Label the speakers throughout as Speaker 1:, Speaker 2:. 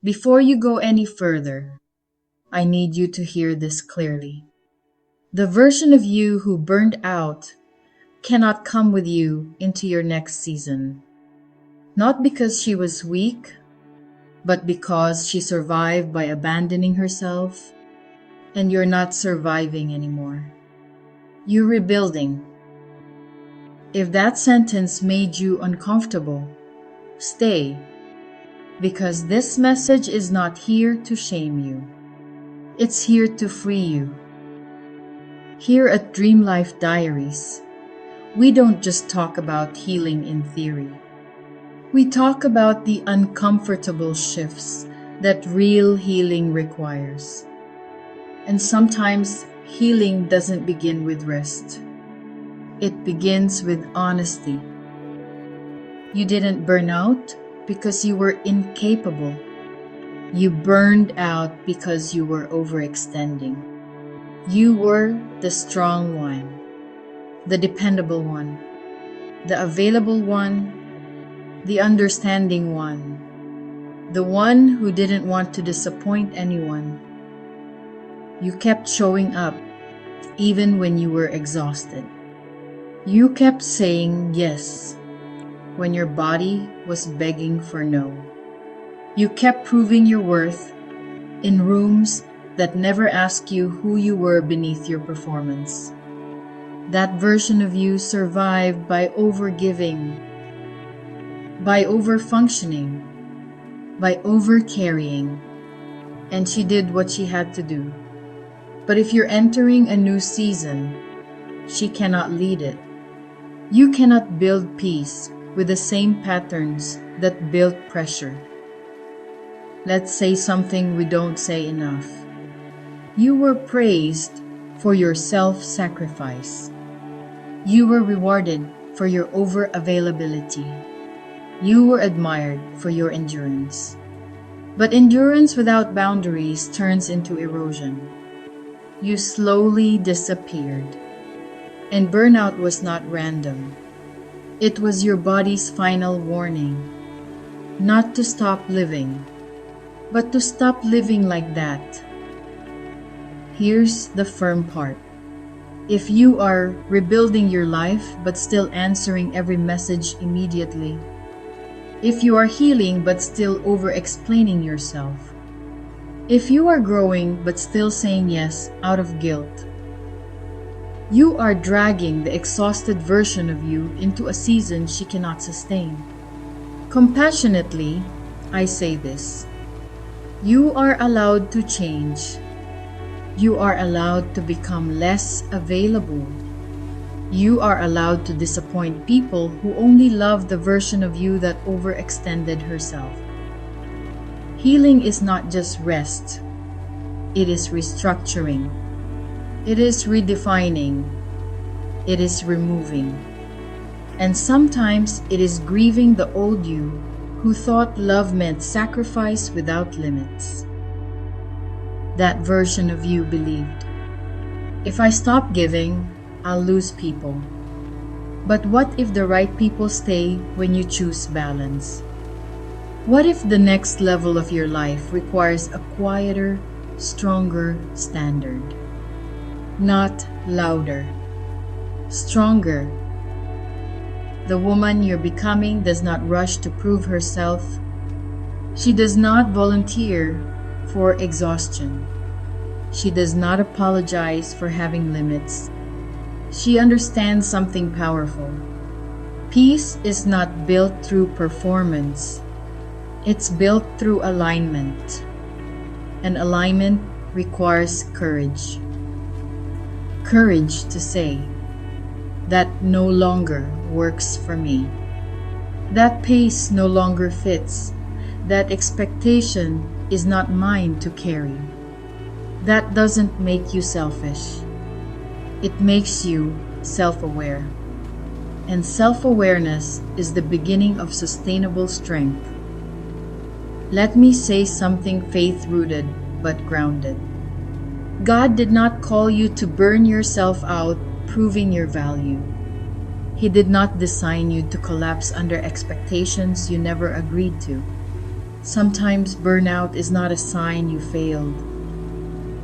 Speaker 1: Before you go any further, I need you to hear this clearly. The version of you who burned out cannot come with you into your next season. Not because she was weak, but because she survived by abandoning herself, and you're not surviving anymore. You're rebuilding. If that sentence made you uncomfortable, stay, because this message is not here to shame you. It's here to free you. Here at Dream Life Diaries, we don't just talk about healing in theory. We talk about the uncomfortable shifts that real healing requires. And sometimes healing doesn't begin with rest. It begins with honesty. You didn't burn out because you were incapable. You burned out because you were overextending. You were the strong one, the dependable one, the available one, the understanding one, the one who didn't want to disappoint anyone. You kept showing up even when you were exhausted. You kept saying yes when your body was begging for no. You kept proving your worth in rooms that never asked you who you were beneath your performance. That version of you survived by overgiving, by overfunctioning, by overcarrying, and she did what she had to do. But if you're entering a new season, she cannot lead it. You cannot build peace with the same patterns that built pressure. Let's say something we don't say enough. You were praised for your self-sacrifice. You were rewarded for your over-availability. You were admired for your endurance. But endurance without boundaries turns into erosion. You slowly disappeared. And burnout was not random. It was your body's final warning. Not to stop living, but to stop living like that. Here's the firm part. If you are rebuilding your life but still answering every message immediately, if you are healing but still over-explaining yourself, if you are growing but still saying yes out of guilt, you are dragging the exhausted version of you into a season she cannot sustain. Compassionately, I say this. You are allowed to change. You are allowed to become less available. You are allowed to disappoint people who only love the version of you that overextended herself. Healing is not just rest. It is restructuring. It is redefining. It is removing. And sometimes it is grieving the old you who thought love meant sacrifice without limits. That version of you believed, if I stop giving, I'll lose people. But what if the right people stay when you choose balance? What if the next level of your life requires a quieter, stronger standard? Not louder, stronger. The woman you're becoming does not rush to prove herself. She does not volunteer for exhaustion. She does not apologize for having limits. She understands something powerful. Peace is not built through performance. It's built through alignment. And alignment requires courage. Courage to say, that no longer works for me. That pace no longer fits. That expectation is not mine to carry. That doesn't make you selfish. It makes you self-aware. And self-awareness is the beginning of sustainable strength. Let me say something faith-rooted but grounded. God did not call you to burn yourself out proving your value. He did not design you to collapse under expectations you never agreed to. Sometimes burnout is not a sign you failed.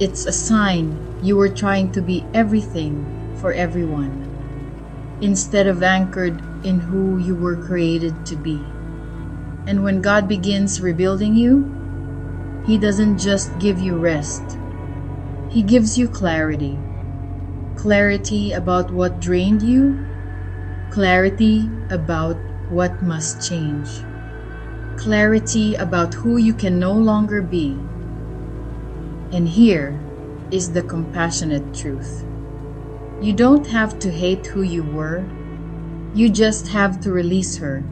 Speaker 1: It's a sign you were trying to be everything for everyone, instead of anchored in who you were created to be. And when God begins rebuilding you, He doesn't just give you rest, He gives you clarity. Clarity about what drained you, clarity about what must change, clarity about who you can no longer be. And here is the compassionate truth. You don't have to hate who you were, you just have to release her,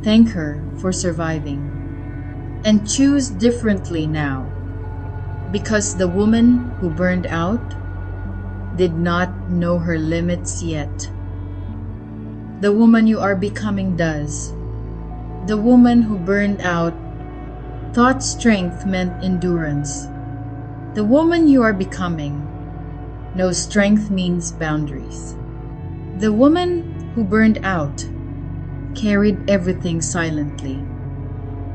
Speaker 1: thank her for surviving, and choose differently now. Because the woman who burned out did not know her limits yet. The woman you are becoming does. The woman who burned out thought strength meant endurance. The woman you are becoming knows strength means boundaries. The woman who burned out carried everything silently.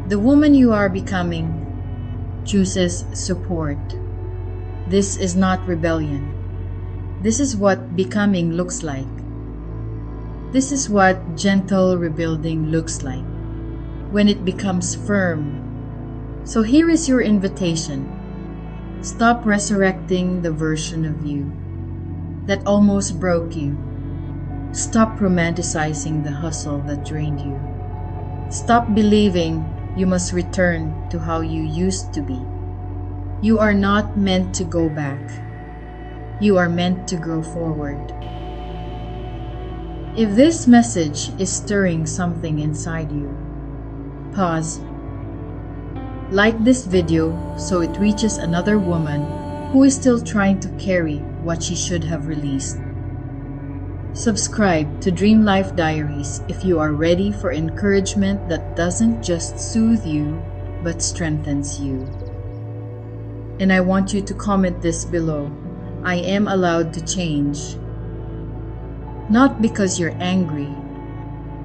Speaker 1: The woman you are becoming chooses support. This is not rebellion. This is what becoming looks like. This is what gentle rebuilding looks like when it becomes firm. So here is your invitation. Stop resurrecting the version of you that almost broke you. Stop romanticizing the hustle that drained you. Stop believing you must return to how you used to be. You are not meant to go back. You are meant to grow forward. If this message is stirring something inside you, pause. Like this video so it reaches another woman who is still trying to carry what she should have released. Subscribe to Dream Life Diaries if you are ready for encouragement that doesn't just soothe you, but strengthens you. And I want you to comment this below. I am allowed to change. Not because you're angry,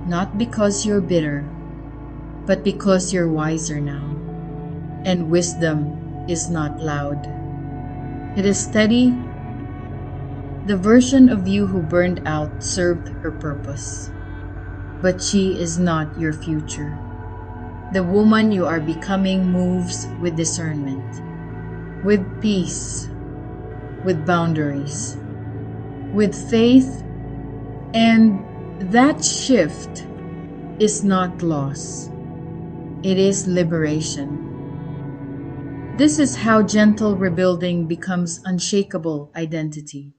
Speaker 1: not because you're bitter, but because you're wiser now. And wisdom is not loud. It is steady. The version of you who burned out served her purpose, but she is not your future. The woman you are becoming moves with discernment, with peace, with boundaries, with faith, and that shift is not loss. It is liberation. This is how gentle rebuilding becomes unshakable identity.